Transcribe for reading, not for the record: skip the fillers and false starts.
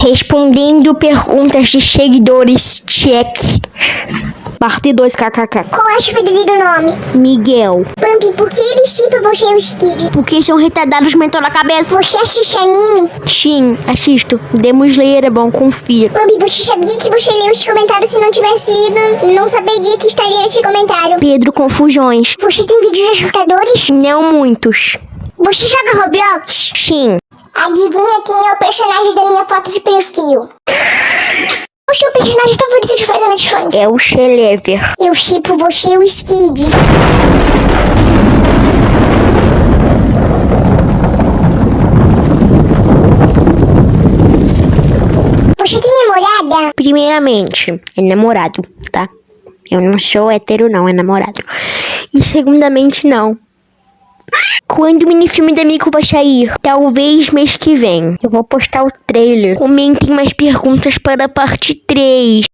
Respondendo perguntas de seguidores, check. Parte 2, kkk. Qual é o verdadeiro nome? Miguel. Bambi, por que eles chipam você e o Skid? Porque são retardados mental na cabeça. Você assiste anime? Sim, assisto. Demon Slayer é bom, confia. Bambi, você sabia que você leu os comentários? Se não tivesse lido, não saberia que estaria nesse comentário. Pedro Confusões. Você tem vídeos assustadores? Não muitos. Você joga Roblox? Sim. Adivinha quem é o personagem da minha foto de perfil? O seu personagem favorito de Final Fantasy? É o Shelever. Eu chipo você e o Skid. Você tem namorada? Primeiramente, é namorado, tá? Eu não sou hétero, não, é namorado. E segundamente, não. Quando o minifilme da Mico vai sair? Talvez mês que vem. Eu vou postar o trailer. Comentem mais perguntas para a parte 3.